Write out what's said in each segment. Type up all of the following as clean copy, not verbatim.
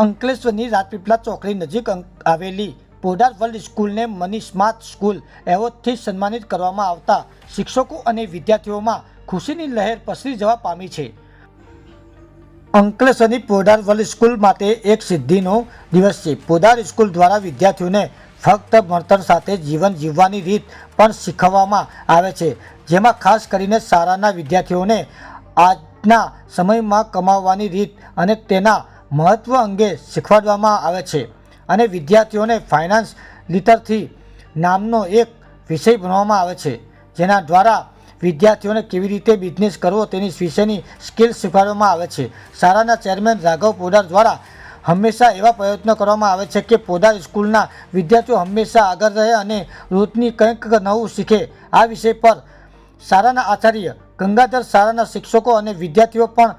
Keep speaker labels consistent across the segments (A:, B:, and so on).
A: અંકલેશ્વરની રાજપીપળા ચોકડી નજીક આવેલી પોદાર વર્લ્ડ સ્કૂલને મની સ્માર્ટ સ્કૂલ એવોર્ડથી સન્માનિત કરવામાં આવતા શિક્ષકો અને વિદ્યાર્થીઓમાં ખુશીની લહેર પ્રસરી જવા પામી છે। અંકલેશ્વરની પોદાર વર્લ્ડ સ્કૂલ માટે એક સિદ્ધિનો દિવસ છે। પોદાર સ્કૂલ દ્વારા વિદ્યાર્થીઓને ફક્ત ભણતર સાથે જીવન જીવવાની રીત પણ શીખવવામાં આવે છે, જેમાં ખાસ કરીને શાળાના વિદ્યાર્થીઓને આજના સમયમાં કમાવવાની રીત અને તેના મહત્વ અંગે શીખવાડવામાં આવે છે અને વિદ્યાર્થીઓને ફાઇનાન્સ લિટરસી નામનો એક વિષય ભણવામાં આવે છે, જેના દ્વારા વિદ્યાર્થીઓને કેવી રીતે બિઝનેસ કરવો તેની વિશેની સ્કિલ શીખવાડવામાં આવે છે। શાળાના ચેરમેન રાઘવ પોદાર દ્વારા હંમેશા એવા પ્રયત્નો કરવામાં આવે છે કે પોદાર સ્કૂલના વિદ્યાર્થીઓ હંમેશા આગળ રહે અને રોજની કંઈક નવું શીખે। આ વિષય પર શાળાના આચાર્ય ગંગાધર, શાળાના શિક્ષકો અને વિદ્યાર્થીઓ પણ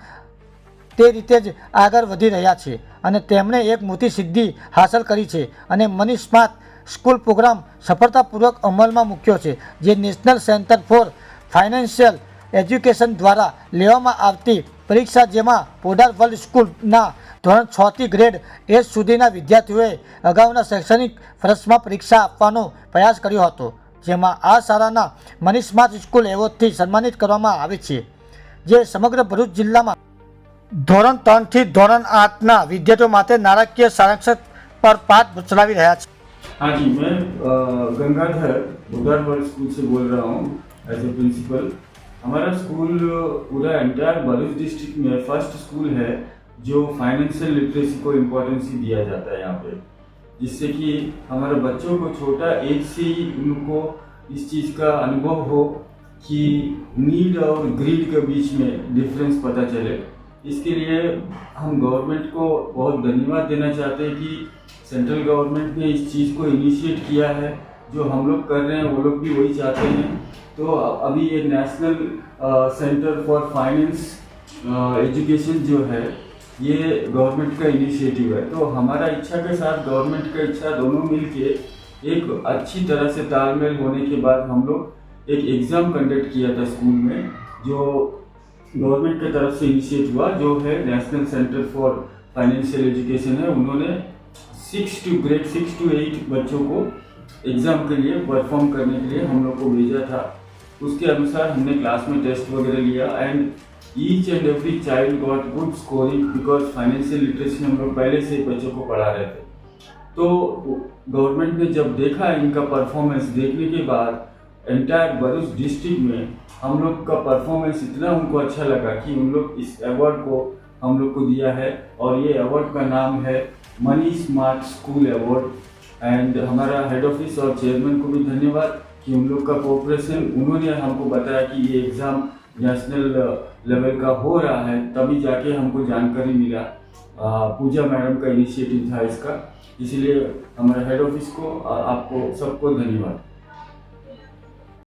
A: તે રીતે જ આગળ વધી રહ્યા છે અને તેમણે એક મોટી સિદ્ધિ હાંસલ કરી છે અને મની સ્માર્ટ સ્કૂલ પ્રોગ્રામ સફળતાપૂર્વક અમલમાં મૂક્યો છે, જે national centre for financial education દ્વારા લેવામાં આવતી પરીક્ષા, જેમાં પોદાર વર્લ્ડ સ્કૂલના ધોરણ 6 થી ગ્રેડ 8 સુધીના વિદ્યાર્થીઓએ અગાઉના શૈક્ષણિક વર્ષમાં પરીક્ષા આપવાનો પ્રયાસ કર્યો હતો, જેમાં આ શાળાના મની સ્માર્ટ સ્કૂલ એવોર્ડથી સન્માનિત કરવામાં આવે છે, જે સમગ્ર ભરૂચ જિલ્લામાં ધોરણ 3 થી ધોરણ 8ના વિદ્યાર્થીઓ માટે નાણાકીય સારાંશ पर पाठ चलावी रहा है।
B: हाँ जी, मैं गंगाधर पोदार वर्ल्ड स्कूल से बोल रहा हूँ एज ए प्रिंसिपल। हमारा स्कूल पूरा एंटायर भरूच डिस्ट्रिक्ट में फर्स्ट स्कूल है जो फाइनेंशियल लिटरेसी को इम्पोर्टेंस दिया जाता है यहाँ पे, जिससे कि हमारे बच्चों को छोटा एज से ही उनको इस चीज़ का अनुभव हो कि नीड और ग्रीड के बीच में डिफरेंस पता चले। इसके लिए हम गवर्नमेंट को बहुत धन्यवाद देना चाहते हैं कि सेंट्रल गवर्नमेंट ने इस चीज़ को इनिशिएट किया है। जो हम लोग कर रहे हैं वो लोग भी वही चाहते हैं। तो अभी ये national centre for finance education जो है ये गवर्नमेंट का इनिशिएटिव है। तो हमारा इच्छा के साथ गवर्नमेंट का इच्छा दोनों मिलके एक अच्छी तरह से तालमेल होने के बाद हम लोग एक एग्ज़ाम कंडक्ट किया था स्कूल में, जो गवर्नमेंट की तरफ से इनिशिएट हुआ, जो है national centre for financial education है। उन्होंने 6 to 8 बच्चों को एग्ज़ाम के लिए परफॉर्म करने के लिए हम लोग को भेजा था। उसके अनुसार हमने क्लास में टेस्ट वगैरह लिया and each and every child got good scoring, because financial literacy हम लोग पहले से बच्चों को पढ़ा रहे थे। तो गवर्नमेंट ने जब देखा इनका परफॉर्मेंस, देखने के बाद एंटायर भरूच डिस्ट्रिक्ट में हम लोग का परफॉर्मेंस इतना उनको अच्छा लगा कि उन लोग इस अवार्ड को हम लोग को दिया है, और ये अवार्ड का नाम है money smart school award. And हमारा हेड ऑफिस और चेयरमैन को भी धन्यवाद कि उन लोग का कोऑपरेशन, उन्होंने हमको बताया कि ये एग्ज़ाम नेशनल लेवल का हो रहा है, तभी जाके हमको जानकारी मिला। पूजा मैडम का इनिशिएटिव था इसका, इसलिए हमारे हेड ऑफिस को आपको सबको धन्यवाद।